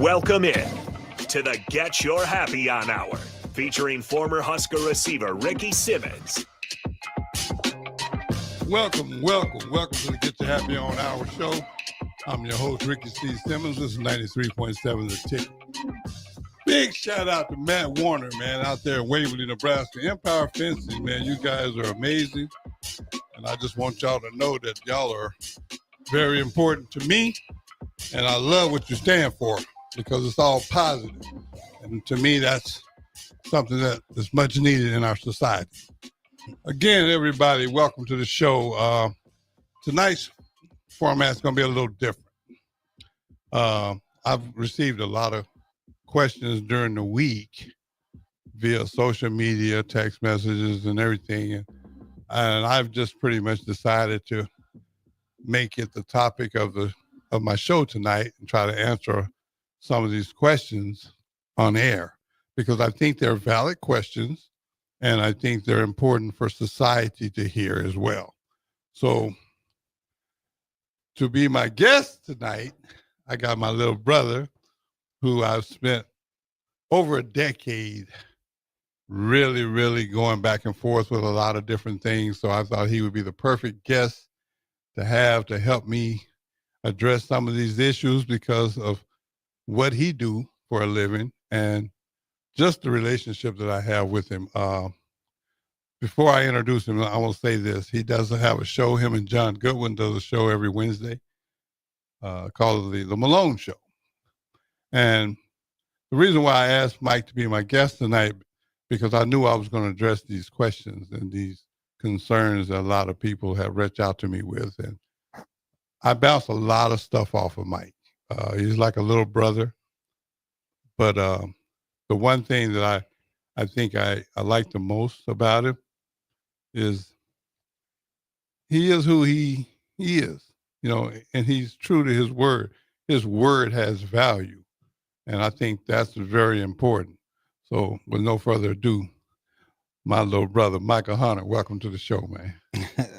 Welcome in to the Get Your Happy On Hour, featuring former Husker receiver Ricky Simmons. Welcome to the Get Your Happy On Hour show. I'm your host, Ricky C. Simmons. This is 93.7 The Ticket. Big shout out to Matt Warner, man, out there in Waverly, Nebraska. Empire Fencing, man, you guys are amazing. And I just want y'all to know that y'all are very important to me. And I love what you stand for because it's all positive. And to me, that's something that is much needed in our society. Again, everybody, welcome to the show. Tonight's format is going to be a little different. I've received a lot of questions during the week via social media, text messages, and everything. And I've just pretty much decided to make it the topic of my show tonight and try to answer some of these questions on air because I think they're valid questions and I think they're important for society to hear as well. So to be my guest tonight, I got my little brother who I've spent over a decade really going back and forth with a lot of different things. So I thought he would be the perfect guest to have to help me address some of these issues because of what he do for a living and just the relationship that I have with him. Before I introduce him, I will say this. He does have a show. Him and John Goodwin does a show every Wednesday called the Malone Show. And the reason why I asked Mike to be my guest tonight, because I knew I was going to address these questions and these concerns that a lot of people have reached out to me with. And I bounce a lot of stuff off of Mike. He's like a little brother. But the one thing that I think I like the most about him is he is who he is, you know, and he's true to his word. His word has value. And I think that's very important. So with no further ado, my little brother, Michael Hunter, welcome to the show, man.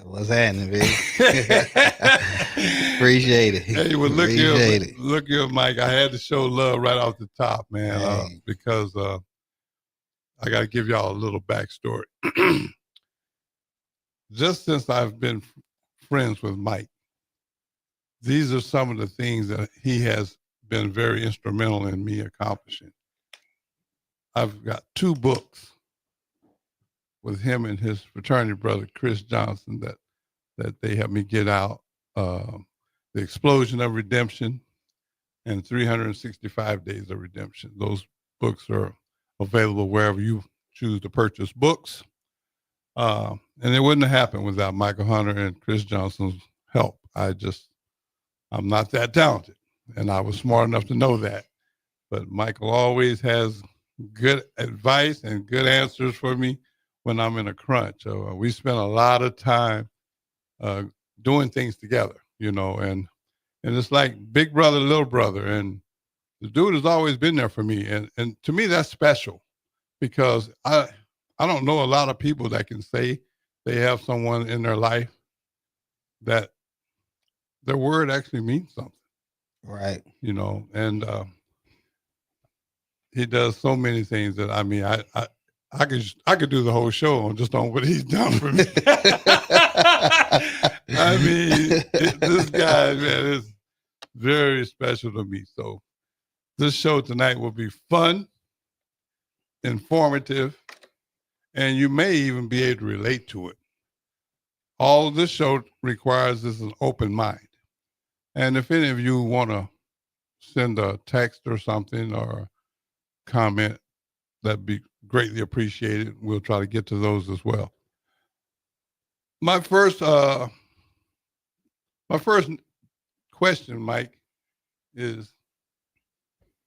What's happening, big? Appreciate it. Hey, well, look here, Mike. I had to show love right off the top, man, because I got to give y'all a little backstory. Just since I've been friends with Mike, these are some of the things that he has been very instrumental in me accomplishing. I've got 2 books with him and his fraternity brother, Chris Johnson, that they helped me get out. The Explosion of Redemption and 365 Days of Redemption. Those books are available wherever you choose to purchase books. And it wouldn't have happened without Michael Hunter and Chris Johnson's help. I'm not that talented, and I was smart enough to know that. But Michael always has good advice and good answers for me when I'm in a crunch. So we spent a lot of time doing things together, you know, and it's like big brother, little brother. And the dude has always been there for me. And to me, that's special because I don't know a lot of people that can say they have someone in their life that their word actually means something. Right. You know, and he does so many things that, I mean, I could do the whole show on what he's done for me. I mean, this guy, man, is very special to me. So this show tonight will be fun, informative, and you may even be able to relate to it. All this show requires is an open mind. And if any of you want to send a text or something or comment, that'd be greatly appreciated. We'll try to get to those as well. My first question, Mike, is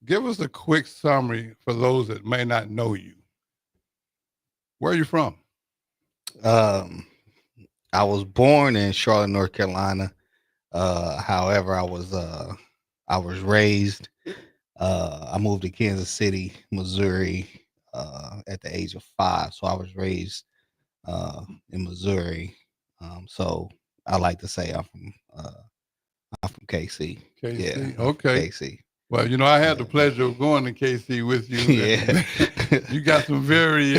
give us a quick summary for those that may not know you. Where are you from? I was born in Charlotte, North Carolina. However, I was raised. I moved to Kansas City, Missouri, at the age of 5. So I was raised in Missouri. So I like to say I'm from KC. KC, Yeah, okay. KC. Well, I had the pleasure of going to KC with you. Yeah. You got some very,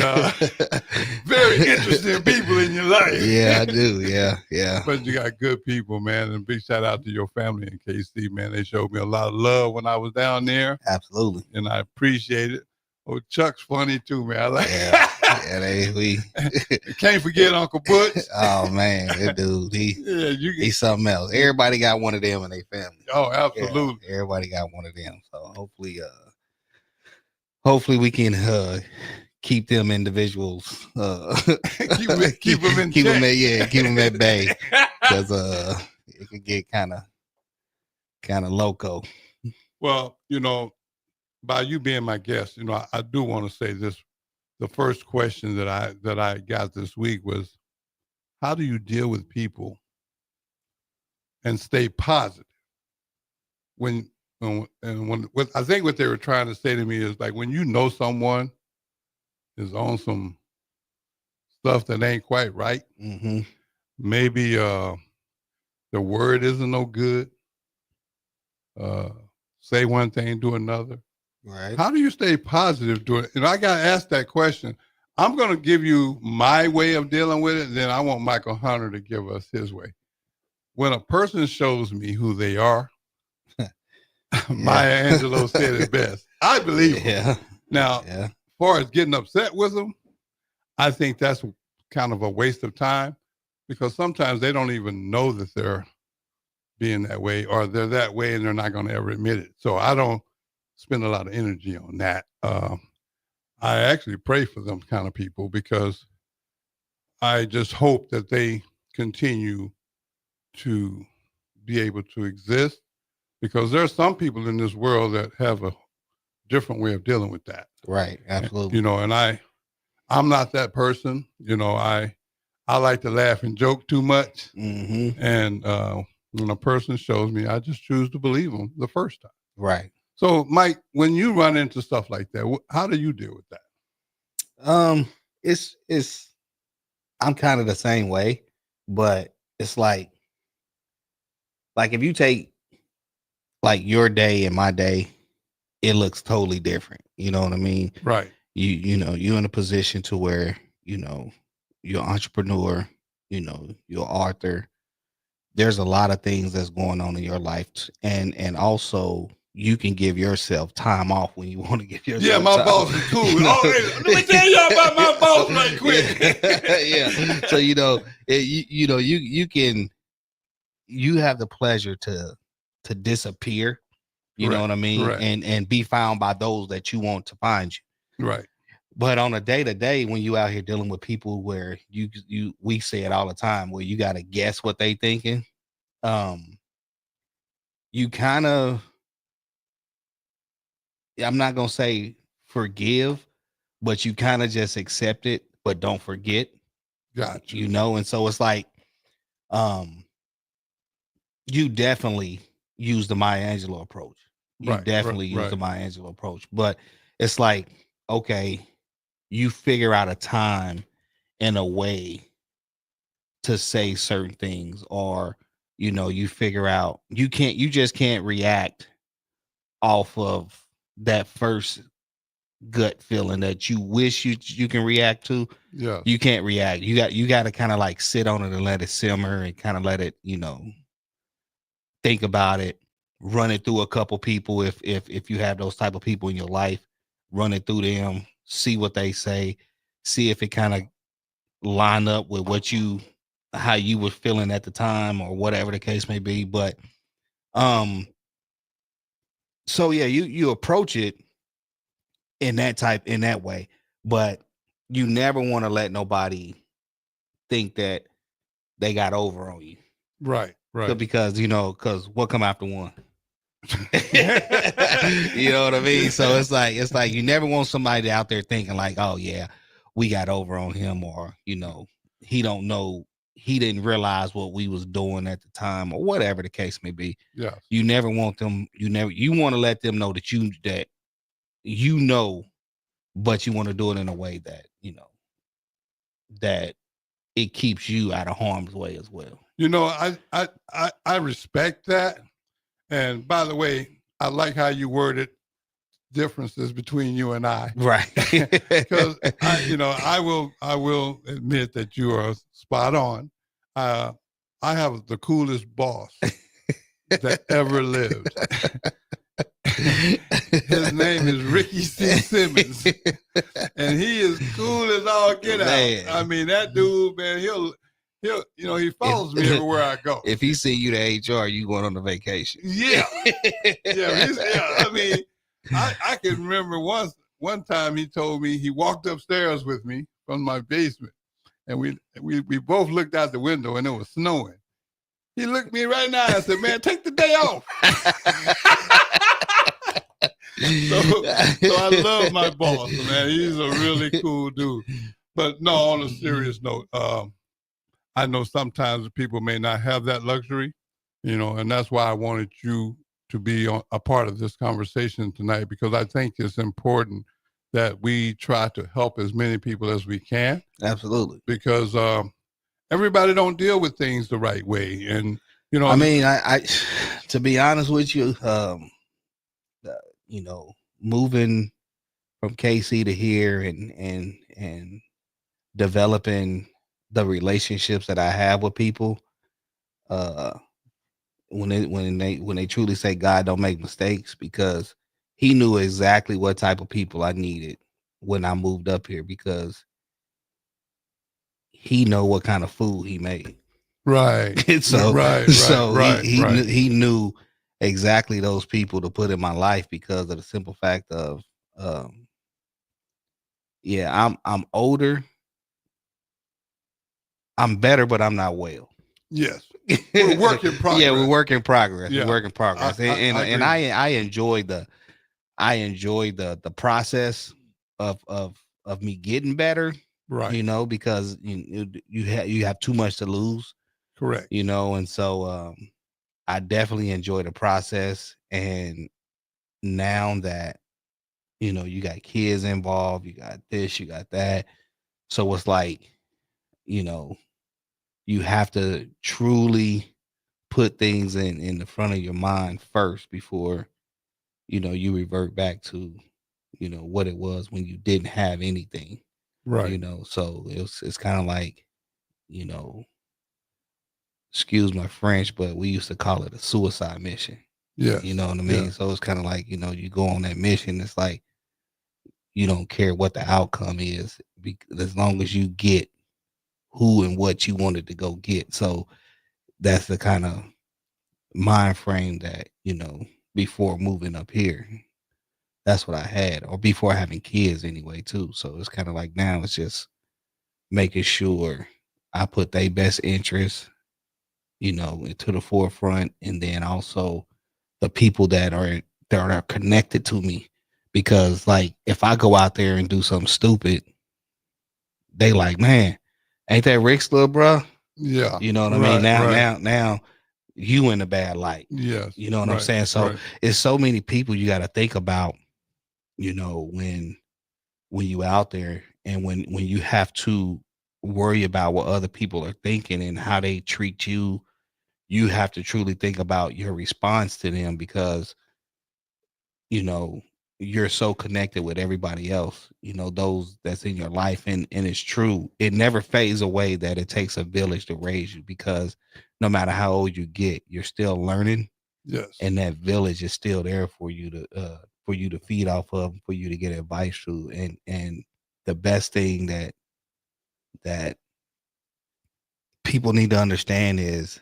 very interesting people in your life. Yeah, I do. Yeah. But you got good people, man. And big shout out to your family in KC, man. They showed me a lot of love when I was down there. Absolutely. And I appreciate it. Oh, Chuck's funny too, man. I like we can't forget Uncle Butch. Oh man, that dude, he's something else. Everybody got one of them in their family. Oh, absolutely. Yeah, everybody got one of them. So hopefully we can keep them individuals keep them in keep check. Keep them at bay, because it could get kind of loco. Well, by you being my guest, I do want to say this. The first question that I got this week was, how do you deal with people and stay positive? What I think what they were trying to say to me is, like, when someone is on some stuff that ain't quite right, mm-hmm. maybe the word isn't no good. Say one thing, do another. Right. How do you stay positive doing it? I got asked that question. I'm going to give you my way of dealing with it. Then I want Michael Hunter to give us his way. When a person shows me who they are, Maya Angelou said it best. I believe them. Now, as far as getting upset with them, I think that's kind of a waste of time, because sometimes they don't even know that they're being that way, or they're that way and they're not going to ever admit it. So I don't spend a lot of energy on that. I actually pray for them kind of people, because I just hope that they continue to be able to exist, because there are some people in this world that have a different way of dealing with that. Right. Absolutely. And I'm not that person. I like to laugh and joke too much. Mm-hmm. And when a person shows me, I just choose to believe them the first time. Right. So, Mike, when you run into stuff like that, how do you deal with that? It's I'm kind of the same way, but it's like if you take like your day and my day, it looks totally different. You know what I mean? Right. You're in a position to where, you're an entrepreneur, you're an author. There's a lot of things that's going on in your life, and also you can give yourself time off when you want to give yourself. Yeah, my time. boss is cool. Let me tell you about my boss right quick. Yeah. So you have the pleasure to disappear. You know what I mean? Right. And be found by those that you want to find you. Right. But on a day-to-day, when you out here dealing with people where we say it all the time, where you got to guess what they thinking, you kind of, I'm not going to say forgive, but you kind of just accept it, but don't forget. Gotcha. And so it's like, you definitely use the Maya Angelou approach. You definitely use the Maya Angelou approach, but it's like, okay, you figure out a time and a way to say certain things, or, you figure out, you just can't react off of that first gut feeling that you wish you can react to. Yeah. You can't react. You got to kind of like sit on it and let it simmer and kind of let it, think about it, run it through a couple people. If you have those type of people in your life, run it through them, see what they say, see if it kind of line up with how you were feeling at the time, or whatever the case may be. But so yeah, you approach it in that way, but you never want to let nobody think that they got over on you. Right. Because what come after one? You know what I mean? So it's like you never want somebody out there thinking like, oh yeah, we got over on him, or he don't know, he didn't realize what we was doing at the time, or whatever the case may be. Yeah. You never want them. You want to let them know that but you want to do it in a way that that it keeps you out of harm's way as well. I respect that. And by the way, I like how you worded differences between you and I. Right. Because I will admit that you are spot on. I have the coolest boss that ever lived. His name is Ricky C. Simmons, and he is cool as all get out. I mean, that dude, man, he follows me everywhere I go. If he see you to HR, you going on a vacation. Yeah, I mean, I can remember one time he told me, he walked upstairs with me from my basement, and we both looked out the window and it was snowing. He looked me right now and said, "Man, take the day off." So I love my boss, man. He's a really cool dude. But no, on a serious note, I know sometimes people may not have that luxury, and that's why I wanted you to be a part of this conversation tonight, because I think it's important that we try to help as many people as we can. Absolutely. Because everybody don't deal with things the right way. And, I mean, I to be honest with you, moving from KC to here and developing the relationships that I have with people, when they truly say God don't make mistakes, because he knew exactly what type of people I needed when I moved up here, because he know what kind of food he made. Right. He knew exactly those people to put in my life, because of the simple fact of I'm older, I'm better, but I'm not well. Yes. We're work in progress. Yeah, we're work in progress. Yeah. We're work in progress. I enjoy the process of me getting better. Right. Because you have too much to lose. Correct. And so I definitely enjoy the process. And now that you got kids involved, you got this, you got that. So it's like, you have to truly put things in the front of your mind first before, you revert back to, what it was when you didn't have anything. Right. So it's kind of like, excuse my French, but we used to call it a suicide mission. Yes. You know what I mean? Yeah. So it's kind of like, you go on that mission. It's like, you don't care what the outcome is, as long as you get who and what you wanted to go get. So that's the kind of mind frame that, before moving up here, that's what I had, or before having kids anyway, too. So it's kind of like now it's just making sure I put their best interests, to the forefront. And then also the people that are connected to me, because like, if I go out there and do something stupid, they like, man, ain't that Rick's little bro? Yeah. You know what I mean? Now you in a bad light. Yes. You know what I'm saying? So it's so many people you got to think about, when you out there, and when you have to worry about what other people are thinking and how they treat you. You have to truly think about your response to them, because you're so connected with everybody else, those that's in your life. And it's true. It never fades away that it takes a village to raise you, because no matter how old you get, you're still learning. Yes. And that village is still there for you to feed off of, for you to get advice through. And the best thing that people need to understand is,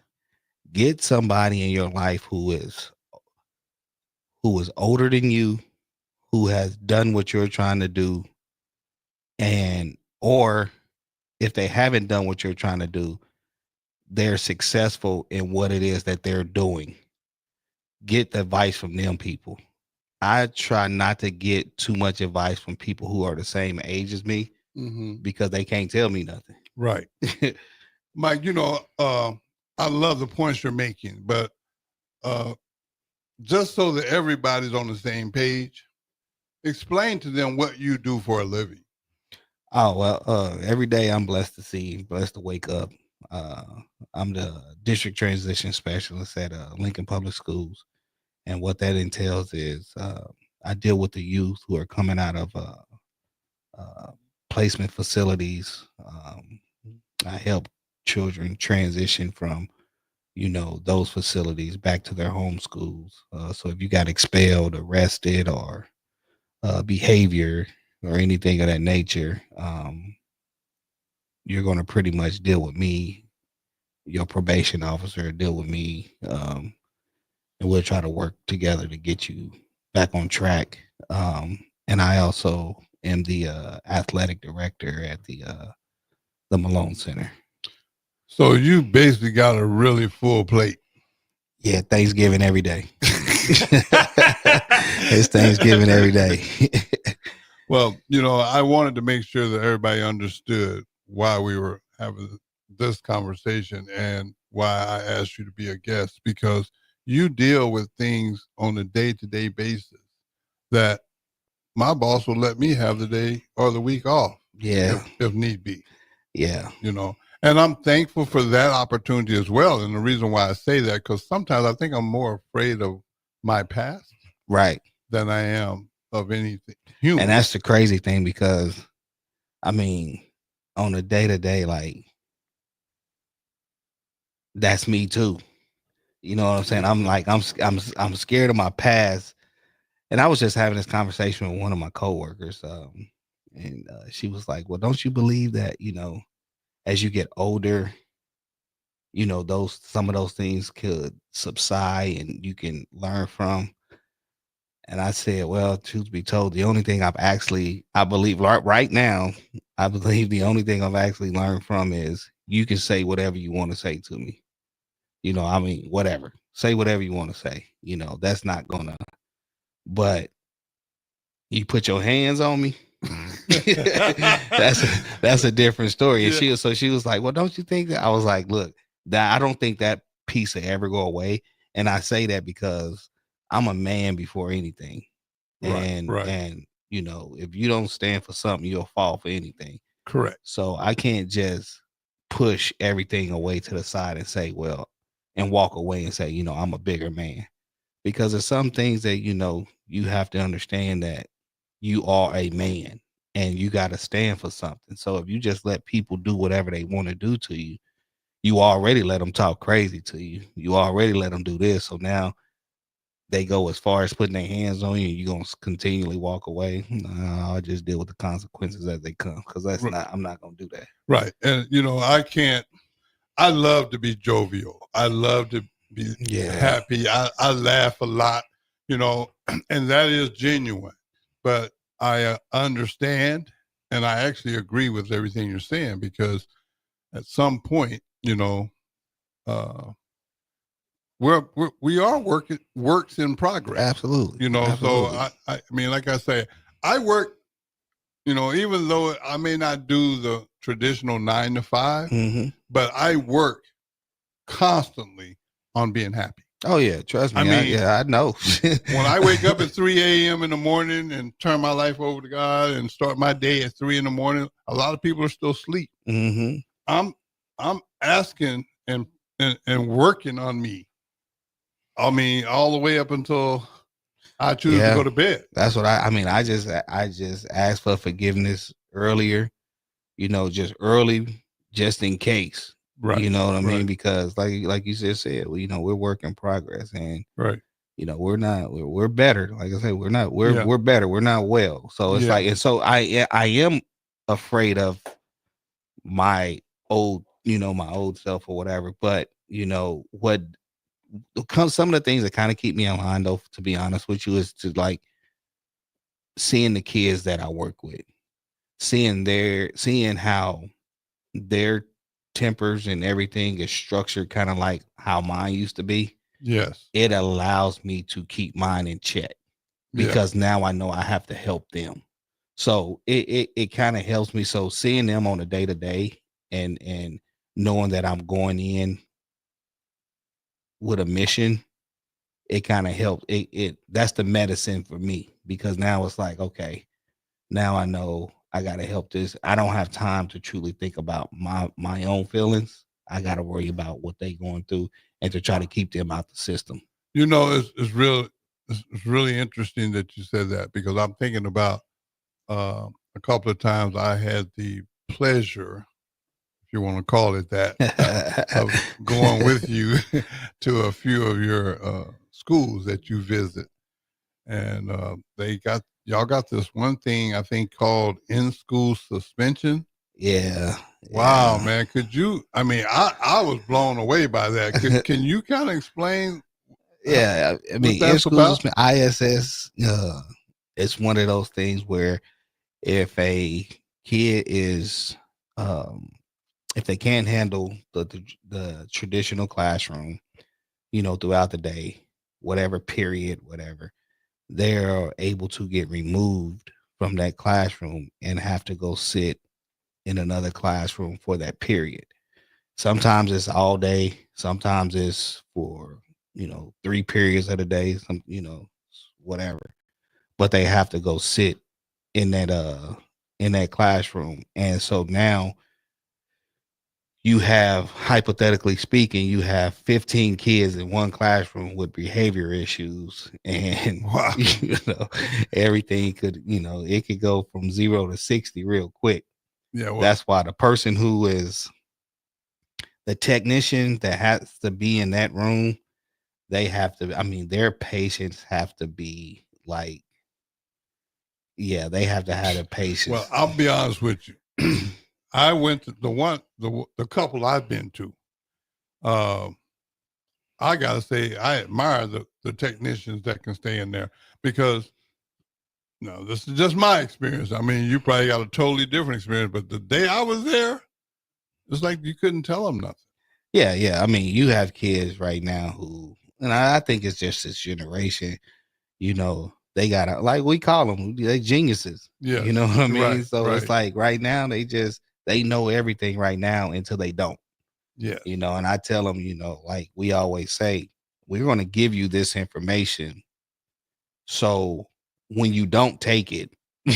get somebody in your life who is older than you, who has done what you're trying to do, or if they haven't done what you're trying to do, they're successful in what it is that they're doing. Get the advice from them people. I try not to get too much advice from people who are the same age as me, because they can't tell me nothing. Right. Mike, I love the points you're making, but just so that everybody's on the same page, explain to them what you do for a living. Oh, well, every day I'm blessed to wake up. I'm the district transition specialist at Lincoln Public Schools. And what that entails is I deal with the youth who are coming out of placement facilities. I help children transition from those facilities back to their home schools. So if you got expelled, arrested, or behavior or anything of that nature, you're going to pretty much deal with me. Your probation officer deal with me, and we'll try to work together to get you back on track. And I also am the athletic director at the Malone Center. So you basically got a really full plate. Yeah, Thanksgiving every day. It's Thanksgiving every day. Well, I wanted to make sure that everybody understood why we were having this conversation and why I asked you to be a guest, because you deal with things on a day-to-day basis that my boss will let me have the day or the week off. Yeah. If need be. Yeah. And I'm thankful for that opportunity as well. And the reason why I say that, because sometimes I think I'm more afraid of my past, right, than I am of anything human. And that's the crazy thing, because I mean, on a day-to-day, like, that's me too. You know what I'm saying? I'm like, I'm scared of my past. And I was just having this conversation with one of my coworkers, and she was like, "Well, don't you believe that as you get older, some of those things could subside and you can learn from?" And I said, "Well, truth be told, the only thing I believe right now, I believe the only thing I've actually learned from is you can say whatever you want to say to me. Whatever. Say whatever you want to say. That's not gonna. But you put your hands on me." that's a different story. And she was like, "Well, don't you think that?" I was like, "Look, that I don't think that piece will ever go away." And I say that because I'm a man before anything. And if you don't stand for something, you'll fall for anything. Correct. So I can't just push everything away to the side and say, well, and walk away and say, I'm a bigger man. Because there's some things that, you have to understand that you are a man and you got to stand for something. So if you just let people do whatever they want to do to you, you already let them talk crazy to you. You already let them do this. So now they go as far as putting their hands on you, you're going to continually walk away. I'll just deal with the consequences as they come, because I'm not going to do that. Right. And, I love to be jovial. I love to be happy. I laugh a lot, and that is genuine. But I understand, and I actually agree with everything you're saying, because at some point, we are works in progress. Absolutely. So I mean, like I say, I work, even though I may not do the traditional 9 to 5, mm-hmm. but I work constantly on being happy. Oh yeah, trust me. I know. When I wake up at 3 a.m. in the morning and turn my life over to God and start my day at 3 in the morning, a lot of people are still asleep. Mm-hmm. I'm asking and working on me. I mean, all the way up until I choose to go to bed. That's what I just asked for forgiveness earlier, just early, just in case. Right. You know what I mean? Because like you just said, we're work in progress, and we're better. Like I said, we're better. We're not well. So it's like, and so I am afraid of my old self or whatever. But what some of the things that kind of keep me in line, though, to be honest with you, is to like seeing the kids that I work with, seeing how their tempers and everything is structured kind of like how mine used to be. Yes. It allows me to keep mine in check, because now I know I have to help them. So it kind of helps me. So seeing them on a day-to-day and knowing that I'm going in with a mission, it kind of helps. That's the medicine for me, because now it's like, okay, now I know I got to help this. I don't have time to truly think about my own feelings. I got to worry about what they going through and to try to keep them out the system. It's real it's really interesting that you said that, because I'm thinking about a couple of times I had the pleasure, if you want to call it that, of going with you to a few of your schools that you visit, and y'all got this one thing I think called in-school suspension. Yeah. Wow, man! Could you? I mean, I was blown away by that. Can you kind of explain? Yeah, I mean, in schools, ISS, it's one of those things where if a kid is, if they can't handle the traditional classroom, throughout the day, whatever period, whatever, they're able to get removed from that classroom and have to go sit in another classroom for that period. Sometimes it's all day, sometimes it's for 3 periods of the day, whatever. But they have to go sit in that classroom. And so now you have, hypothetically speaking, you have 15 kids in one classroom with behavior issues, and wow. Everything could, it could go from 0 to 60 real quick. Yeah, well, that's why the person who is the technician that has to be in that room, they have to, I mean, their patients have to be like, yeah, they have to have the patience. Well, I'll be honest with you. I went to the couple I've been to. I gotta say, I admire the technicians that can stay in there, because this is just my experience. I mean, you probably got a totally different experience, but the day I was there, it's like you couldn't tell them nothing. Yeah. I mean, you have kids right now who, and I think it's just this generation, they got, like we call them, they geniuses. Yeah. You know what I mean? Right, so it's like right now they know everything right now until they don't. Yeah. And I tell them, like we always say, we're going to give you this information. So when you don't take it,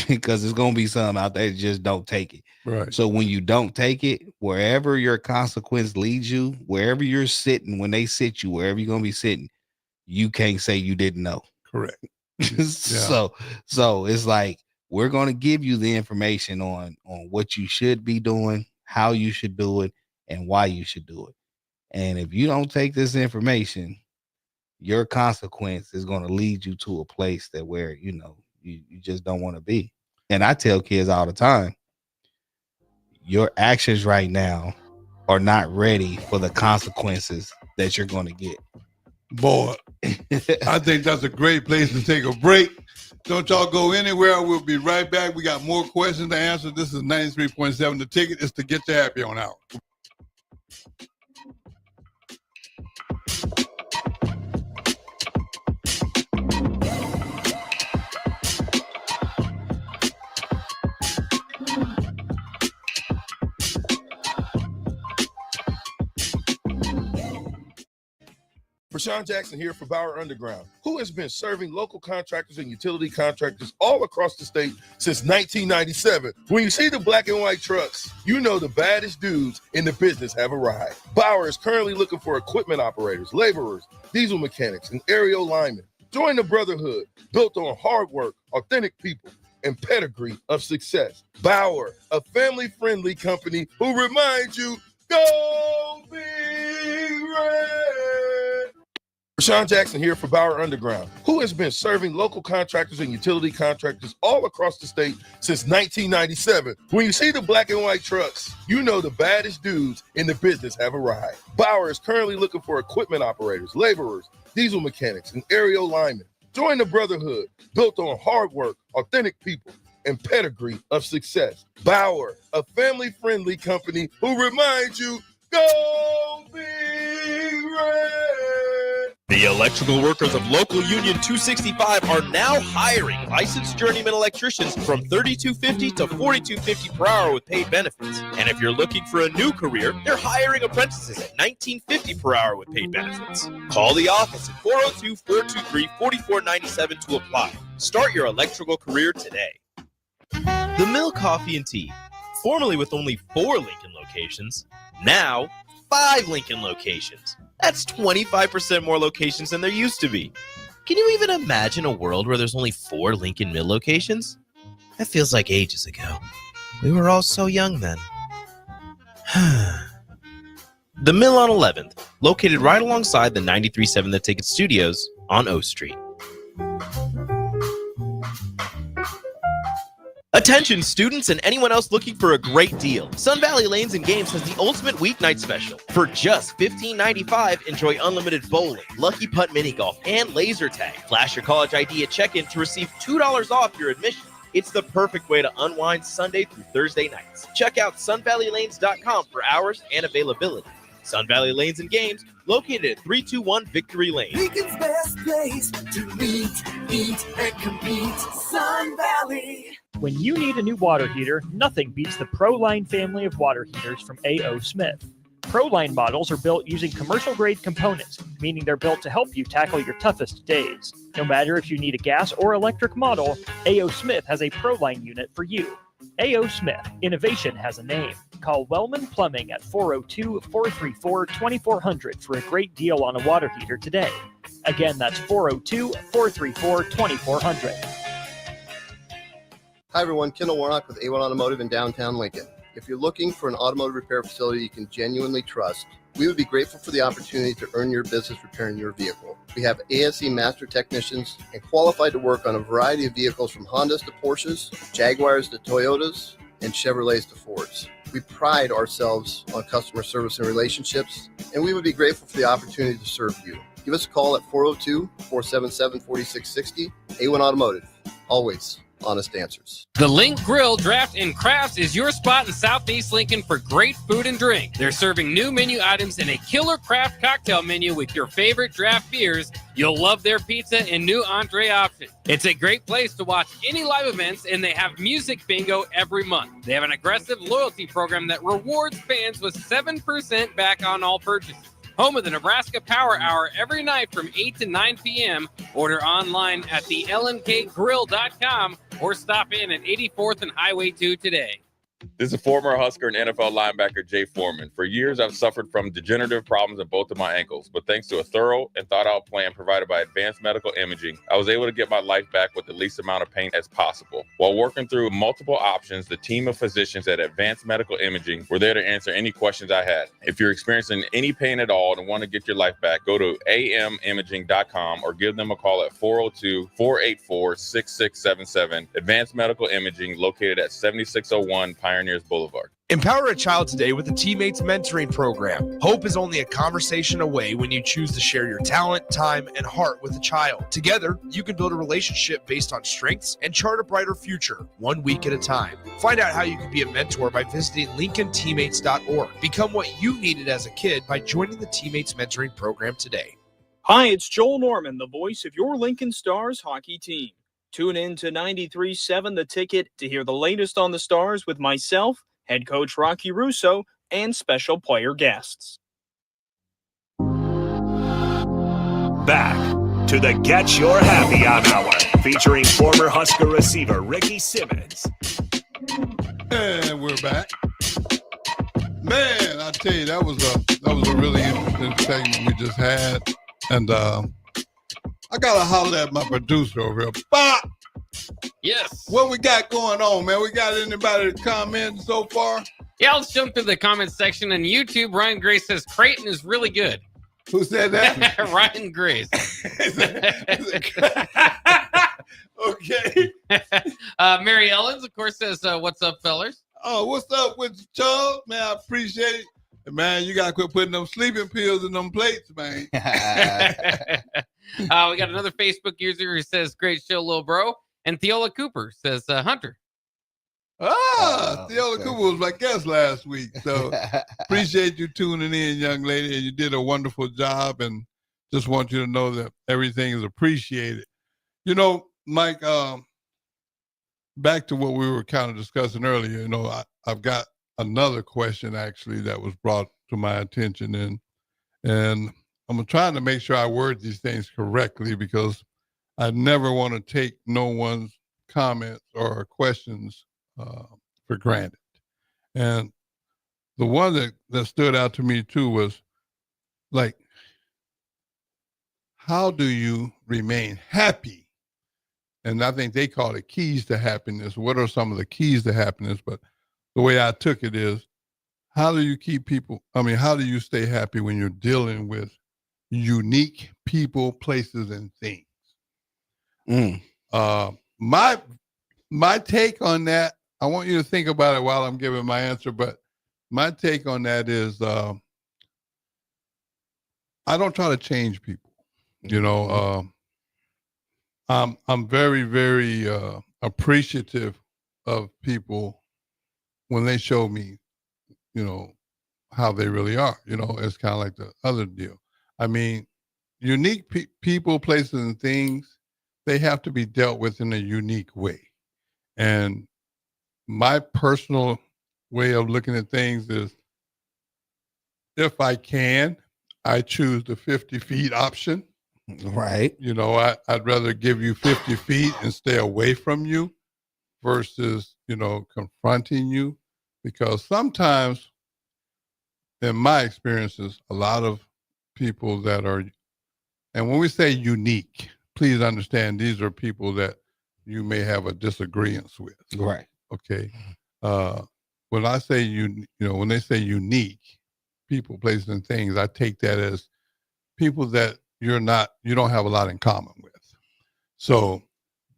because there's going to be some out there that just don't take it. Right. So when you don't take it, wherever your consequence leads you, wherever you're sitting, when they sit you, wherever you're going to be sitting, you can't say you didn't know. Correct. Yeah. So it's like, we're going to give you the information on what you should be doing, how you should do it, and why you should do it. And if you don't take this information, your consequence is going to lead you to a place that where, you just don't want to be. And I tell kids all the time, your actions right now are not ready for the consequences that you're going to get. Boy, I think that's a great place to take a break. Don't y'all go anywhere. We'll be right back. We got more questions to answer. This is 93.7. The Ticket is to get you happy on out. Rashawn Jackson here for Bauer Underground, who has been serving local contractors and utility contractors all across the state since 1997. When you see the black and white trucks, you know the baddest dudes in the business have arrived. Bauer is currently looking for equipment operators, laborers, diesel mechanics, and aerial linemen. Join the brotherhood built on hard work, authentic people, and pedigree of success. Bauer, a family-friendly company who reminds you, go Big Red. Rashawn Jackson here for Bauer Underground, who has been serving local contractors and utility contractors all across the state since 1997. When you see the black and white trucks, you know the baddest dudes in the business have arrived. Bauer is currently looking for equipment operators, laborers, diesel mechanics, and aerial linemen. Join the brotherhood built on hard work, authentic people, and pedigree of success. Bauer, a family-friendly company who reminds you, go Big Red. The electrical workers of local Union 265 are now hiring licensed journeyman electricians from $32.50 to $42.50 per hour with paid benefits. And if you're looking for a new career, they're hiring apprentices at $19.50 per hour with paid benefits. Call the office at 402-423-4497 to apply. Start your electrical career today. The Mill Coffee and Tea, formerly with only 4 Lincoln locations, now 5 Lincoln locations. That's 25% more locations than there used to be. Can you even imagine a world where there's only 4 Lincoln Mill locations? That feels like ages ago. We were all so young then. The Mill on 11th, located right alongside the 93.7 The Ticket Studios on O Street. Attention students and anyone else looking for a great deal. Sun Valley Lanes and Games has the ultimate weeknight special. For just $15.95, enjoy unlimited bowling, lucky putt mini golf, and laser tag. Flash your college ID at check-in to receive $2 off your admission. It's the perfect way to unwind Sunday through Thursday nights. Check out sunvalleylanes.com for hours and availability. Sun Valley Lanes and Games, located at 321 Victory Lane. Lincoln's best place to meet, eat, and compete. Sun Valley. When you need a new water heater, nothing beats the ProLine family of water heaters from A.O. Smith. ProLine models are built using commercial-grade components, meaning they're built to help you tackle your toughest days. No matter if you need a gas or electric model, A.O. Smith has a ProLine unit for you. A.O. Smith, innovation has a name. Call Wellman Plumbing at 402-434-2400 for a great deal on a water heater today. Again, that's 402-434-2400. Hi everyone, Kendall Warnock with A1 Automotive in downtown Lincoln. If you're looking for an automotive repair facility you can genuinely trust, we would be grateful for the opportunity to earn your business repairing your vehicle. We have ASE master technicians and qualified to work on a variety of vehicles from Hondas to Porsches, Jaguars to Toyotas, and Chevrolets to Fords. We pride ourselves on customer service and relationships, and we would be grateful for the opportunity to serve you. Give us a call at 402-477-4660. A1 Automotive, always honest answers. The Link Grill Draft and Crafts is your spot in Southeast Lincoln for great food and drink. They're serving new menu items and a killer craft cocktail menu with your favorite draft beers. You'll love their pizza and new entree options. It's a great place to watch any live events, and they have music bingo every month. They have an aggressive loyalty program that rewards fans with 7% back on all purchases. Home of the Nebraska Power Hour every night from 8 to 9 p.m. Order online at thelnkgrill.com or stop in at 84th and Highway 2 today. This is former Husker and NFL linebacker Jay Foreman. For years, I've suffered from degenerative problems in both of my ankles, but thanks to a thorough and thought-out plan provided by Advanced Medical Imaging, I was able to get my life back with the least amount of pain as possible. While working through multiple options, the team of physicians at Advanced Medical Imaging were there to answer any questions I had. If you're experiencing any pain at all and want to get your life back, go to amimaging.com or give them a call at 402-484-6677. Advanced Medical Imaging, located at 7601 Pioneers Boulevard. Empower a child today with the Teammates Mentoring Program. Hope is only a conversation away when you choose to share your talent, time, and heart with a child. Together, you can build a relationship based on strengths and chart a brighter future, 1 week at a time. Find out how you can be a mentor by visiting LincolnTeammates.org. Become what you needed as a kid by joining the Teammates Mentoring Program today. Hi, it's Joel Norman, the voice of your Lincoln Stars hockey team. Tune in to 93.7 The Ticket to hear the latest on the Stars with myself, head coach Rocky Russo, and special player guests. Back to the Get Your Happy On Hour, featuring former Husker receiver Ricky Simmons. And we're back. Man, I tell you, that was a really interesting segment we just had. And I gotta holler at my producer over here. Bob! Yes. What we got going on, man? We got anybody to comment so far? Yeah, let's jump to the comment section on YouTube. Ryan Grace says Creighton is really good. Who said that? Ryan Grace. Okay. Mary Ellens, of course, says, what's up, fellas? Oh, what's up with you, Charles? Man, I appreciate it. Man, you got to quit putting them sleeping pills in them plates, man. We got another Facebook user who says, great show, little bro. And Theola Cooper says, Hunter. Theola Cooper was my guest last week. So appreciate you tuning in, young lady. And you did a wonderful job. And just want you to know that everything is appreciated. You know, Mike, back to what we were kind of discussing earlier, you know, I've got another question actually that was brought to my attention. And I'm trying to make sure I word these things correctly because I never want to take no one's comments or questions for granted. And the one that stood out to me too was like, how do you remain happy? And I think they call it keys to happiness. What are some of the keys to happiness? But the way I took it is, how do you how do you stay happy when you're dealing with unique people, places, and things? My take on that, I want you to think about it while I'm giving my answer, but my take on that is I don't try to change people. You know, I'm very, very appreciative of people when they show me, you know, how they really are. You know, it's kind of like the other deal. I mean, unique people, places, and things, they have to be dealt with in a unique way. And my personal way of looking at things is, if I can, I choose the 50 feet option. Right. You know, I'd rather give you 50 feet and stay away from you versus, you know, confronting you. Because sometimes, in my experiences, a lot of people that are, and when we say unique, please understand these are people that you may have a disagreement with. Right. Okay. When I say when they say unique people, places, and things, I take that as people that you don't have a lot in common with. So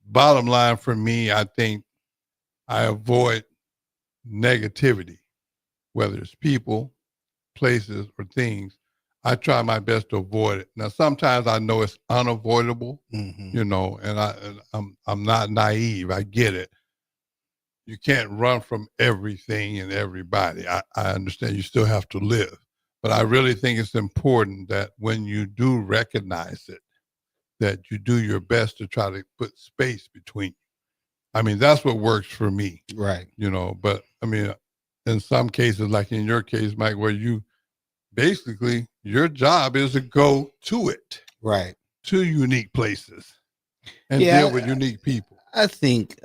bottom line for me, I think I avoid negativity, whether it's people, places, or things. I try my best to avoid it. Now, sometimes I know it's unavoidable, you know, and I'm not naive. I get it. You can't run from everything and everybody. I understand you still have to live. But I really think it's important that when you do recognize it, that you do your best to try to put space between you. I mean, that's what works for me. Right. You know, but I mean, in some cases, like in your case, Mike, where you basically, your job is to go to it. Right. To unique places and deal with unique people. I think,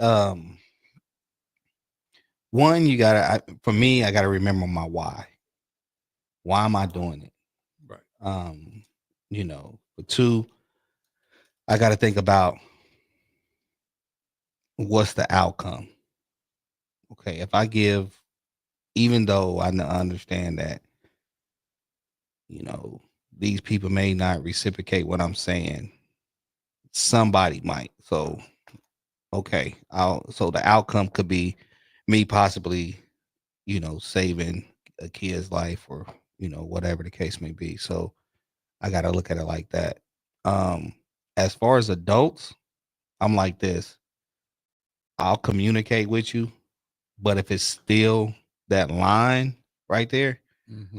one, for me, I got to remember my why. Why am I doing it? Right. You know, but two, I got to think about what's the outcome. Okay. If I give, even though I understand that, you know, these people may not reciprocate what I'm saying, somebody might. So, okay. So the outcome could be me possibly, you know, saving a kid's life or, you know, whatever the case may be. So I got to look at it like that. As far as adults, I'm like this. I'll communicate with you, but if it's still that line right there,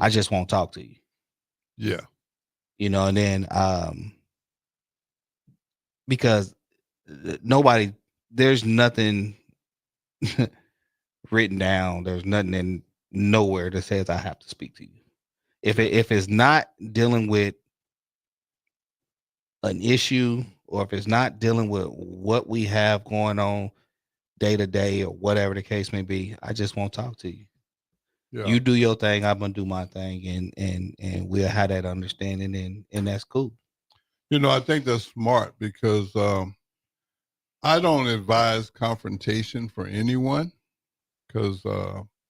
I just won't talk to you. Yeah. You know, and then because there's nothing written down. There's nothing in nowhere that says I have to speak to you. If it's not dealing with an issue, or if it's not dealing with what we have going on day to day, or whatever the case may be, I just won't talk to you. Yeah. You do your thing, I'm gonna do my thing, and we'll have that understanding, and that's cool. You know, I think that's smart because I don't advise confrontation for anyone because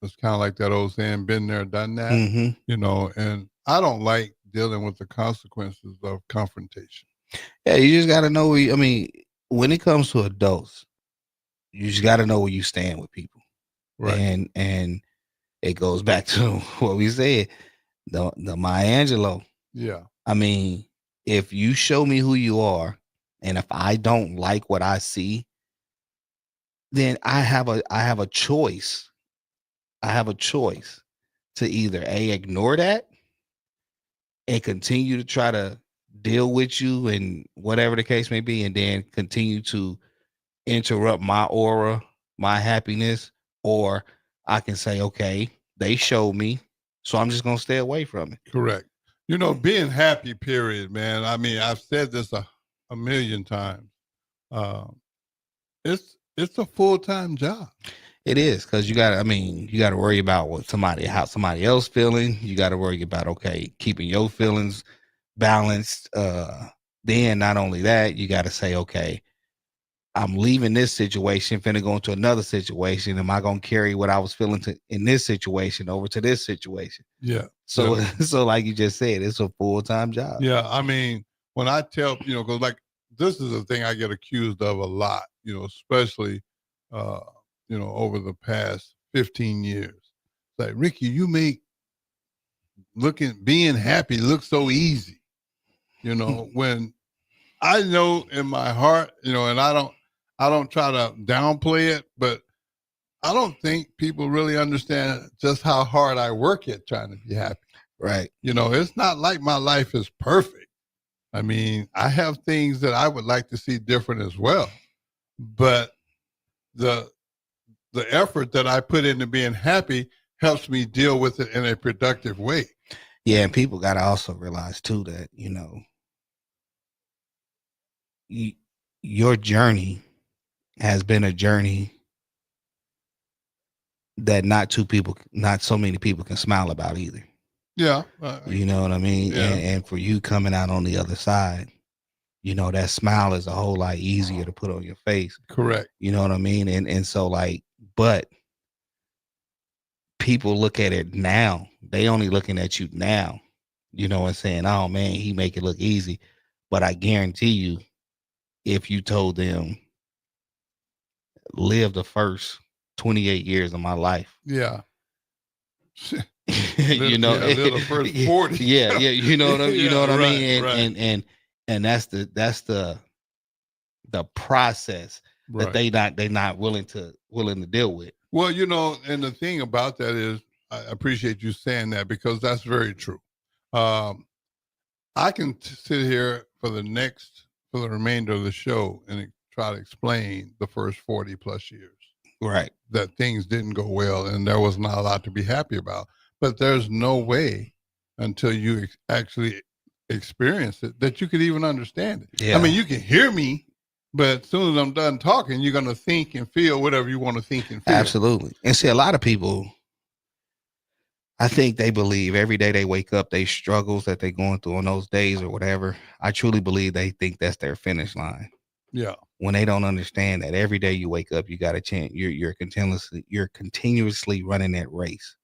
it's kind of like that old saying, been there, done that, you know, and I don't like dealing with the consequences of confrontation. Yeah, you just got to know I mean, when it comes to adults, you just got to know where you stand with people. Right. And it goes back to what we said, the Maya Angelou. Yeah. I mean, if you show me who you are, and if I don't like what I see, then I have a choice. I have a choice to either ignore that and continue to try to deal with you and whatever the case may be, and then continue to interrupt my aura, my happiness, or I can say, okay, they showed me, so I'm just gonna stay away from it. Correct. You know, being happy, period, man. I mean, I've said this a million times. It's a full-time job. It is, because you got to worry about how somebody else feeling. You got to worry about, okay, keeping your feelings balanced, then not only that, you got to say, okay, I'm leaving this situation, finna go into another situation. Am I gonna carry what I was feeling in this situation over to this situation? Yeah. So, yeah. so like you just said, it's a full-time job. Yeah, I mean, when I tell because like this is the thing I get accused of a lot, especially over the past 15 years. It's like, Ricky, you make being happy look so easy, when I know in my heart, and I don't try to downplay it, but I don't think people really understand just how hard I work at trying to be happy. Right. It's not like my life is perfect. I mean, I have things that I would like to see different as well, but the effort that I put into being happy helps me deal with it in a productive way. Yeah, and people got to also realize too that your journey has been a journey that not so many people can smile about either. Yeah. You know what I mean? Yeah. And for you coming out on the other side, that smile is a whole lot easier to put on your face. Correct. You know what I mean? And so but people look at it now. They only looking at you now, and saying, oh man, he make it look easy. But I guarantee you, if you told them, live the first 28 years of my life. Yeah. Live the first 40. Yeah. You know what I mean? You know what I mean? Right. And that's the process Right. that they not willing to deal with. Well, and the thing about that is, I appreciate you saying that because that's very true. I can sit here for the remainder of the show and try to explain the first 40 plus years. Right. That things didn't go well and there was not a lot to be happy about. But there's no way until you actually experience it that you could even understand it. Yeah. I mean, you can hear me, but as soon as I'm done talking, you're going to think and feel whatever you want to think and feel. Absolutely. And see, a lot of people, I think they believe every day they wake up, they struggles that they're going through on those days or whatever. I truly believe they think that's their finish line. Yeah. When they don't understand that every day you wake up, you got a chance. You're continuously running that race.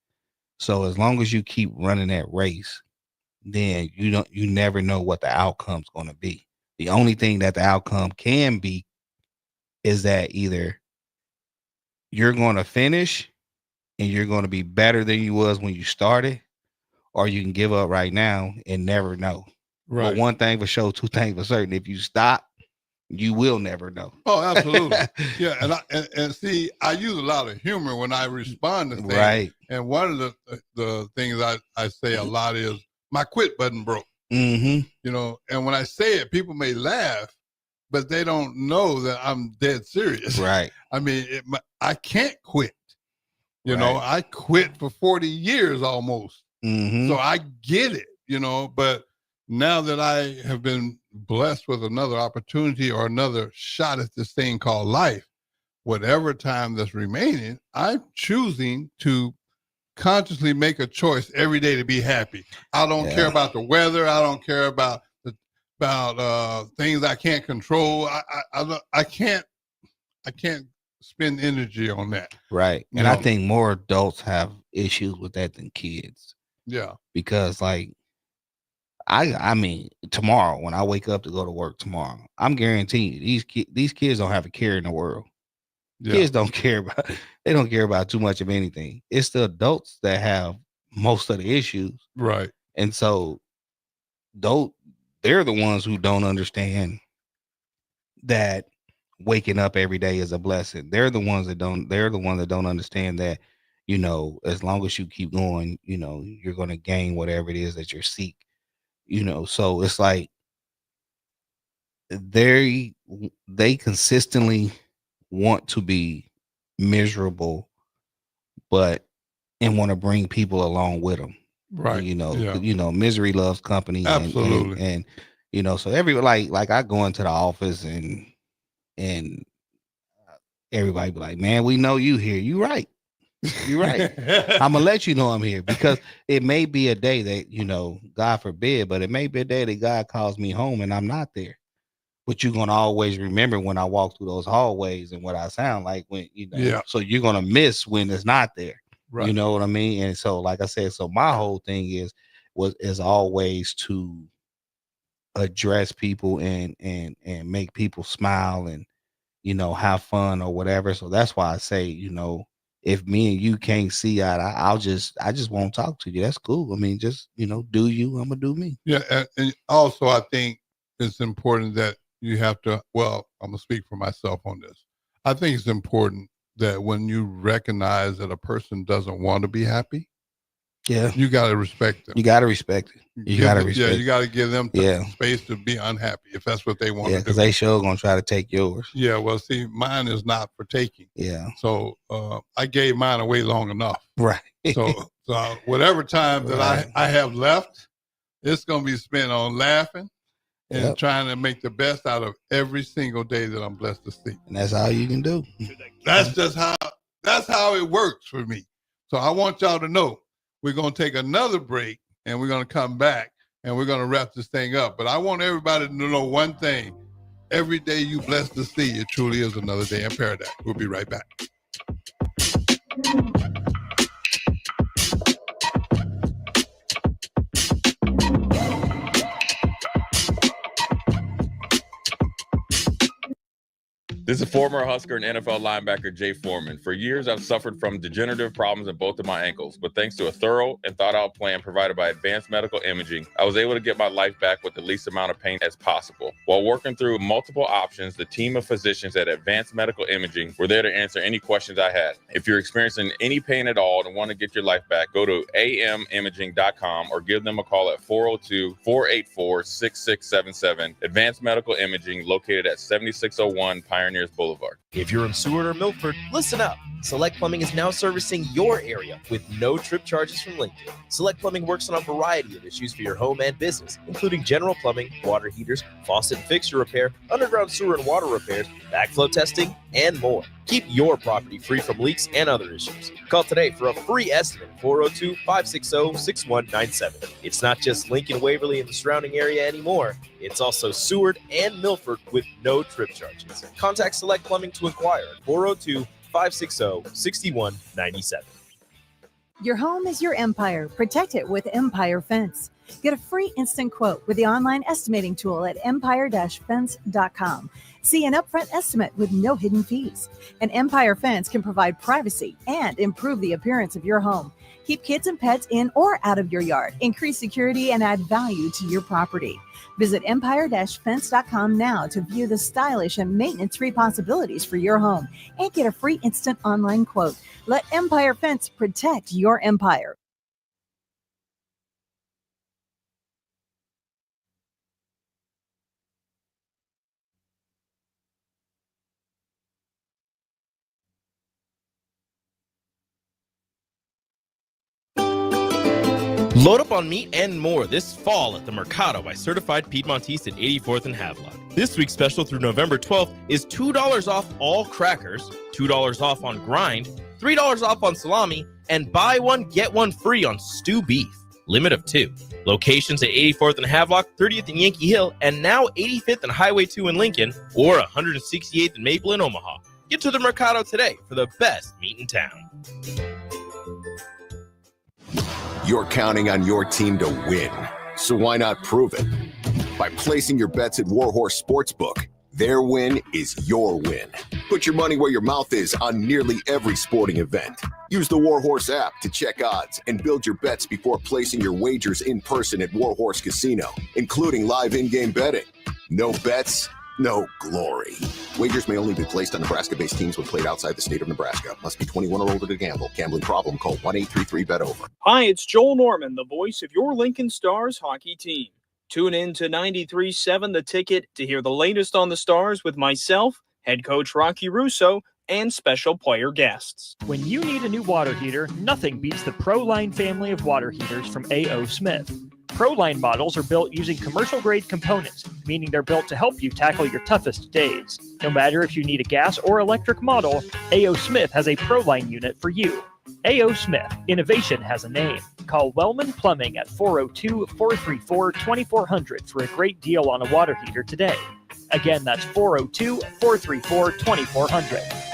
So as long as you keep running that race, then you never know what the outcome's going to be. The only thing that the outcome can be is that either you're going to finish and you're going to be better than you was when you started, or you can give up right now and never know. Right. But one thing for sure, two things for certain. If you stop, you will never know. Oh, absolutely. Yeah. And see, I use a lot of humor when I respond to things. Right. And one of the things I say a lot is my quit button broke. Mm-hmm. And when I say it, people may laugh, but they don't know that I'm dead serious. Right. I mean, I can't quit. Right. I quit for 40 years almost. Mm-hmm. So I get it, but now that I have been blessed with another opportunity or another shot at this thing called life, whatever time that's remaining, I'm choosing to consciously make a choice every day to be happy. I don't care about the weather. I don't care about things I can't control. I can't spend energy on that. Right. And I think more adults have issues with that than kids. Yeah. Because I mean, tomorrow when I wake up to go to work tomorrow, I'm guaranteeing you these kids don't have a care in the world. Yeah. Kids don't care about too much of anything. It's the adults that have most of the issues. Right. And so they're the ones who don't understand that waking up every day is a blessing. They're the ones that don't understand that, as long as you keep going, you're going to gain whatever it is that you seek. So it's like they consistently want to be miserable, and want to bring people along with them. Right. Misery loves company. Absolutely. And so like I go into the office and everybody be like, man, we know you here. You right. You're right. I'm gonna let you know I'm here because it may be a day that, God forbid, but it may be a day that God calls me home and I'm not there. But you're gonna always remember when I walk through those hallways and what I sound like when, Yeah. So you're gonna miss when it's not there. Right. You know what I mean? And so, like I said, so my whole thing is always to address people and make people smile and have fun or whatever. So that's why I say, if me and you can't see eye to eye, I just won't talk to you. That's cool. I mean, just do you, I'm gonna do me. Yeah, and also I think it's important that you have to. Well, I'm gonna speak for myself on this. I think it's important that when you recognize that a person doesn't want to be happy, you got to respect them. You got to respect it. You got to respect. Yeah, you got to give them space to be unhappy if that's what they want to do. Because they sure gonna try to take yours. Yeah, well, see, mine is not for taking. Yeah. So I gave mine away long enough. Right. So whatever time that I have left, it's gonna be spent on laughing and trying to make the best out of every single day that I'm blessed to see. And that's all you can do. That's how it works for me. So I want y'all to know we're going to take another break and we're going to come back and we're going to wrap this thing up. But I want everybody to know one thing. Every day you blessed to see, it truly is another day in paradise. We'll be right back. This is former Husker and NFL linebacker Jay Foreman. For years, I've suffered from degenerative problems in both of my ankles, but thanks to a thorough and thought-out plan provided by Advanced Medical Imaging, I was able to get my life back with the least amount of pain as possible. While working through multiple options, the team of physicians at Advanced Medical Imaging were there to answer any questions I had. If you're experiencing any pain at all and want to get your life back, go to amimaging.com or give them a call at 402-484-6677. Advanced Medical Imaging, located at 7601 Pioneers Boulevard. If you're in Seward or Milford, listen up. Select Plumbing is now servicing your area with no trip charges from Lincoln. Select Plumbing works on a variety of issues for your home and business, including general plumbing, water heaters, faucet and fixture repair, underground sewer and water repairs, backflow testing, and more. Keep your property free from leaks and other issues. Call today for a free estimate, 402-560-6197. It's not just Lincoln, Waverly, and the surrounding area anymore. It's also Seward and Milford with no trip charges. Contact Select Plumbing to inquire at 402-560-6197. Your home is your empire. Protect it with Empire Fence. Get a free instant quote with the online estimating tool at empire-fence.com. See an upfront estimate with no hidden fees. An Empire Fence can provide privacy and improve the appearance of your home. Keep kids and pets in or out of your yard. Increase security and add value to your property. Visit empire-fence.com now to view the stylish and maintenance-free possibilities for your home and get a free instant online quote. Let Empire Fence protect your empire. Load up on meat and more this fall at the Mercado by Certified Piedmontese at 84th and Havelock. This week's special through November 12th is $2 off all crackers, $2 off on grind, $3 off on salami, and buy one, get one free on stew beef. Limit of 2. Locations at 84th and Havelock, 30th and Yankee Hill, and now 85th and Highway 2 in Lincoln, or 168th and Maple in Omaha. Get to the Mercado today for the best meat in town. You're counting on your team to win, so why not prove it? By placing your bets at Warhorse Sportsbook. Their win is your win. Put your money where your mouth is on nearly every sporting event. Use the Warhorse app to check odds and build your bets before placing your wagers in person at Warhorse Casino, including live in-game betting. No bets, no glory. Wagers may only be placed on Nebraska-based teams when played outside the state of Nebraska. Must be 21 or older to gamble. Gambling problem? Call 1-833-BET-OVER. Hi, it's Joel Norman, the voice of your Lincoln Stars hockey team. Tune in to 93.7 The Ticket to hear the latest on the Stars with myself, head coach Rocky Russo, and special player guests. When you need a new water heater, nothing beats the ProLine family of water heaters from A.O. Smith. ProLine models are built using commercial-grade components, meaning they're built to help you tackle your toughest days. No matter if you need a gas or electric model, A.O. Smith has a ProLine unit for you. A.O. Smith. Innovation has a name. Call Wellman Plumbing at 402-434-2400 for a great deal on a water heater today. Again, that's 402-434-2400.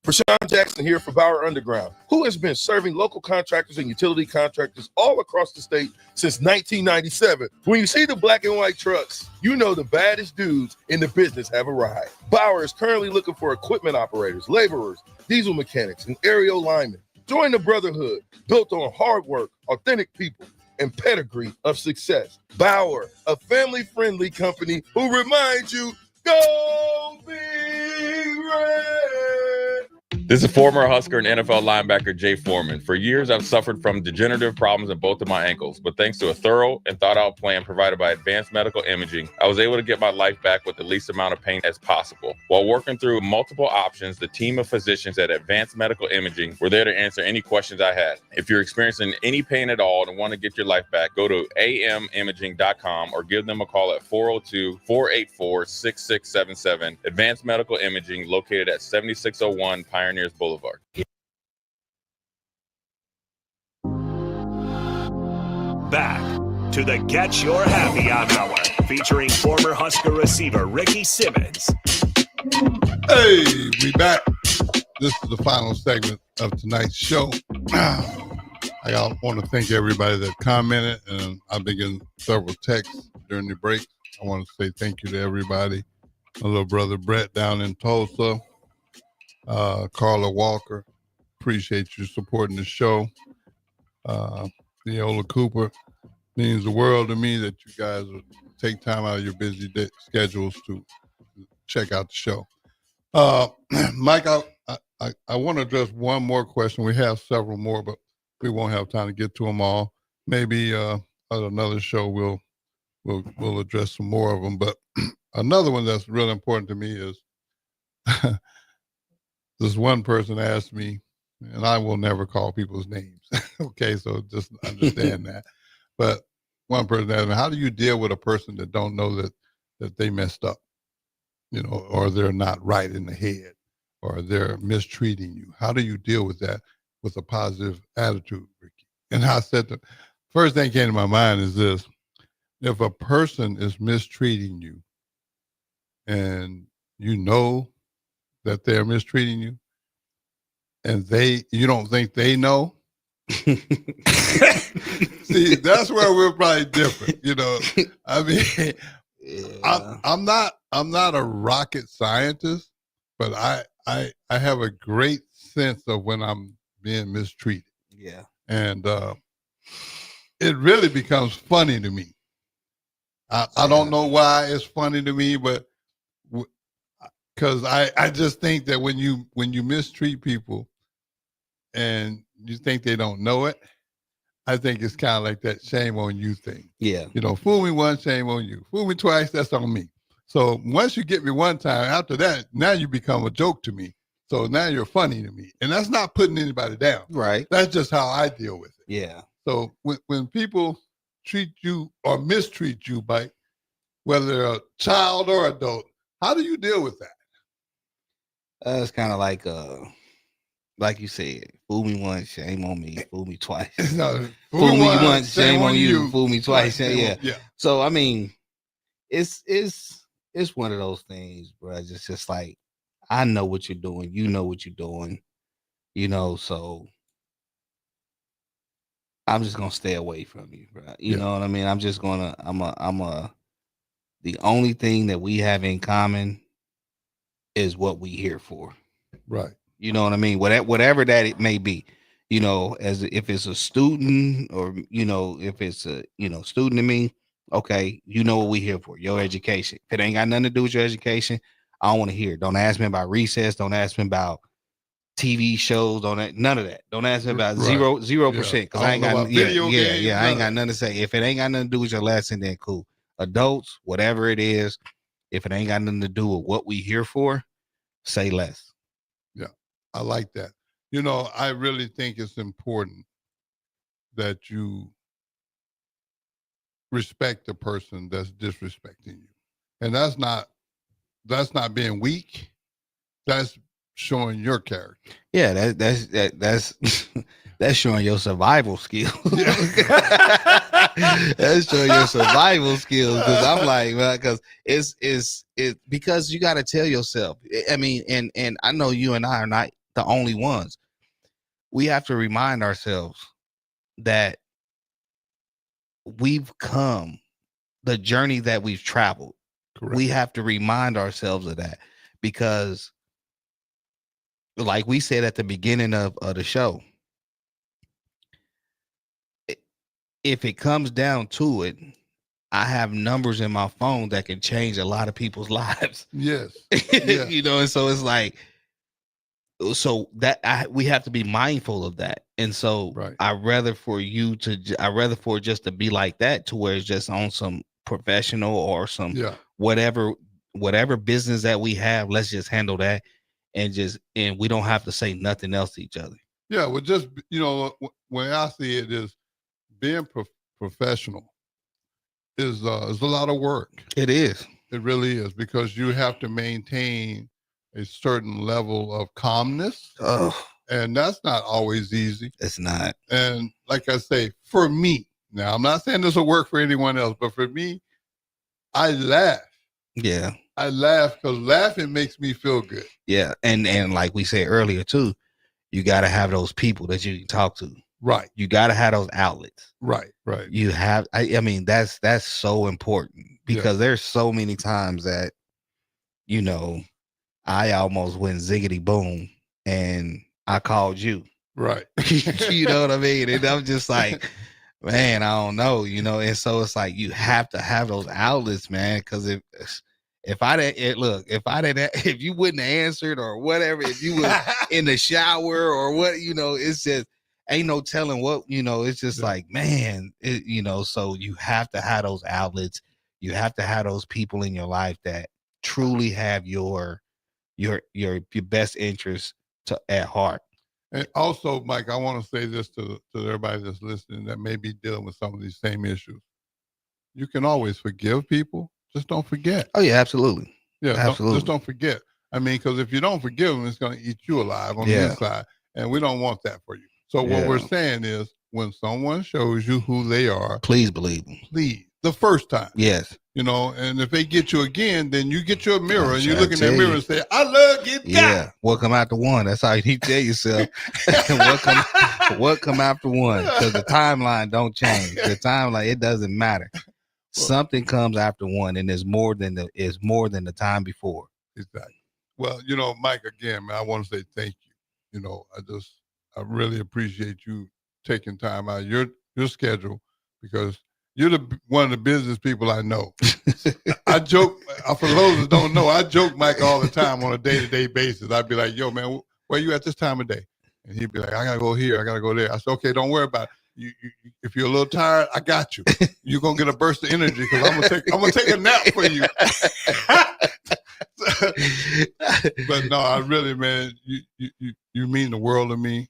Rashawn Jackson here for Bauer Underground, who has been serving local contractors and utility contractors all across the state since 1997. When you see the black and white trucks, you know the baddest dudes in the business have arrived. Bauer is currently looking for equipment operators, laborers, diesel mechanics, and aerial linemen. Join the brotherhood built on hard work, authentic people, and pedigree of success. Bauer, a family-friendly company who reminds you, go Big Red! This is former Husker and NFL linebacker Jay Foreman. For years, I've suffered from degenerative problems in both of my ankles, but thanks to a thorough and thought-out plan provided by Advanced Medical Imaging, I was able to get my life back with the least amount of pain as possible. While working through multiple options, the team of physicians at Advanced Medical Imaging were there to answer any questions I had. If you're experiencing any pain at all and want to get your life back, go to amimaging.com or give them a call at 402-484-6677. Advanced Medical Imaging, located at 7601 Pioneers Boulevard. Back to the Get Your Happy On Hour, featuring former Husker receiver Ricky Simmons. Hey, we back. This is the final segment of tonight's show. I want to thank everybody that commented, and I've been getting several texts during the break. I want to say thank you to everybody. My little brother Brett down in Tulsa, Carla Walker, appreciate you supporting the show. Neola Cooper, means the world to me that you guys would take time out of your busy schedules to check out the show. Mike, I want to address one more question. We have several more, but we won't have time to get to them all. Maybe at another show we'll address some more of them. But another one that's really important to me is this one person asked me, and I will never call people's names. Okay, so just understand that. But one person asked me, how do you deal with a person that don't know that they messed up, or they're not right in the head, or they're mistreating you? How do you deal with that with a positive attitude, Ricky? And I said, the first thing came to my mind is this: if a person is mistreating you and you know that they're mistreating you, and you don't think they know, see, that's where we're probably different. I mean, yeah. I'm not a rocket scientist, but I have a great sense of when I'm being mistreated. Yeah. And it really becomes funny to me. I don't know why it's funny to me, but because I just think that when you mistreat people and you think they don't know it, I think it's kind of like that shame on you thing. Yeah. Fool me once, shame on you. Fool me twice, that's on me. So once you get me one time, after that, now you become a joke to me. So now you're funny to me. And that's not putting anybody down. Right. That's just how I deal with it. Yeah. So when people treat you or mistreat you, by whether a child or adult, how do you deal with that? It's kind of like you said, fool me once, shame on me. Fool me twice. No, fool me once, shame on you. Fool me twice. Yeah. So I mean, it's one of those things, bro. It's just like, I know what you're doing. You know what you're doing. So I'm just gonna stay away from you, bro. You know what I mean? I'm just gonna. The only thing that we have in common is what we here for. Right. You know what I mean? Whatever that it may be, as if it's a student or, if it's a, student to me, okay, you know what we here for, your education. If it ain't got nothing to do with your education, I don't want to hear it. Don't ask me about recess. Don't ask me about TV shows. None of that. Don't ask me about 0%. Because I ain't got, I ain't got nothing to say. If it ain't got nothing to do with your lesson, then cool. Adults, whatever it is, if it ain't got nothing to do with what we here for, say less. Yeah, I like that. I really think it's important that you respect the person that's disrespecting you. And that's not being weak. That's showing your character. Yeah, that's that's showing your survival skills. That's showing your survival skills. Because I'm like, well, because it's because you got to tell yourself. I mean, and I know you and I are not the only ones. We have to remind ourselves that we've come the journey that we've traveled. Correct. We have to remind ourselves of that, because like we said at the beginning of the show, if it comes down to it, I have numbers in my phone that can change a lot of people's lives. Yes. Yes. You know, and so it's like, so that we have to be mindful of that. And so Right. I'd rather for it just to be like that, to where it's just on some professional or some whatever business that we have, let's just handle that, and we don't have to say nothing else to each other. Yeah, well, just, you know, when I see it is being professional is a lot of work. It is. It really is, because you have to maintain a certain level of calmness. Oh. And that's not always easy. It's not. And like I say, for me, now I'm not saying this will work for anyone else, but for me, I laugh. Yeah. I laugh because laughing makes me feel good. Yeah. And like we said earlier too, you got to have those people that you can talk to. Right. You got to have those outlets. Right. Right. You have, I mean, that's so important, because there's so many times that, you know, I almost went ziggity boom and I called you. Right. You know what I mean? And I'm just like, man, I don't know, you know? And so it's like, you have to have those outlets, man. Cause if you wouldn't have answered or whatever, if you were in the shower or what, you know, it's just, ain't no telling what, you know, it's just like, man, you know, so you have to have those outlets. You have to have those people in your life that truly have your best interest at heart. And also, Mike, I want to say this to everybody that's listening that may be dealing with some of these same issues. You can always forgive people. Just don't forget. Oh, yeah, absolutely. Yeah, absolutely. Just don't forget. I mean, because if you don't forgive them, it's going to eat you alive on the inside. And we don't want that for you. So what we're saying is, when someone shows you who they are, please believe them. Please. The first time. Yes. You know, and if they get you again, then you get you a mirror and you look in that mirror and say, I love you. Yeah. What come after one? That's how you tell yourself. what come after one? Because the timeline don't change. The timeline, it doesn't matter. Something comes after one, and it's more than the time before. Exactly. Well, you know, Mike, again, man, I want to say thank you. You know, I really appreciate you taking time out of your schedule, because you're one of the business people I know. I joke, for those that don't know, I joke Mike all the time on a day-to-day basis. I'd be like, yo, man, where you at this time of day? And he'd be like, I got to go here. I got to go there. I said, okay, don't worry about it. You, if you're a little tired, I got you. You're going to get a burst of energy, because I'm going to take a nap for you. But no, I really, man, you mean the world to me.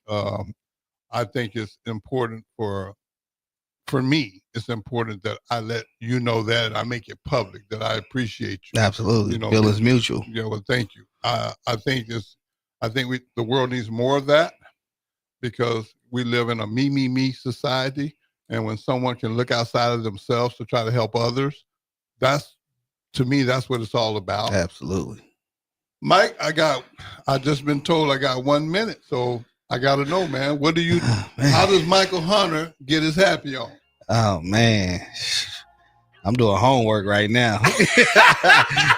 I think it's important for me, it's important that I let you know that I make it public, that I appreciate you. Absolutely. You know, Feel is mutual. Yeah, well, thank you. I think the world needs more of that, because we live in a me society. And when someone can look outside of themselves to try to help others, to me, that's what it's all about. Absolutely. Mike, I just been told I got 1 minute. So I got to know, man, how does Michael Hunter get his happy on? Oh, man. I'm doing homework right now.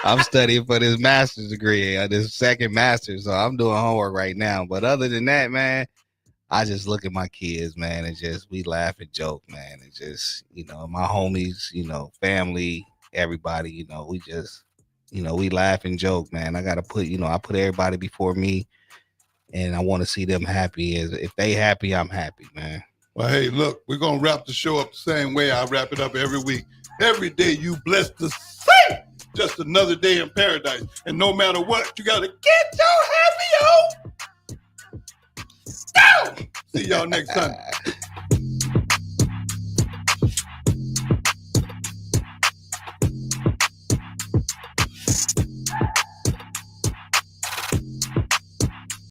I'm studying for this master's degree, this second master's. So I'm doing homework right now. But other than that, man, I just look at my kids, man, and we laugh and joke, man. And just, you know, my homies, you know, family, everybody, you know, we just, you know, we laugh and joke, man. I put everybody before me. And I want to see them happy. If they happy, I'm happy, man. Well, hey, look, we're going to wrap the show up the same way I wrap it up every week. Every day you blessed to say, just another day in paradise. And no matter what, you got to get your happy on. See y'all next Sunday.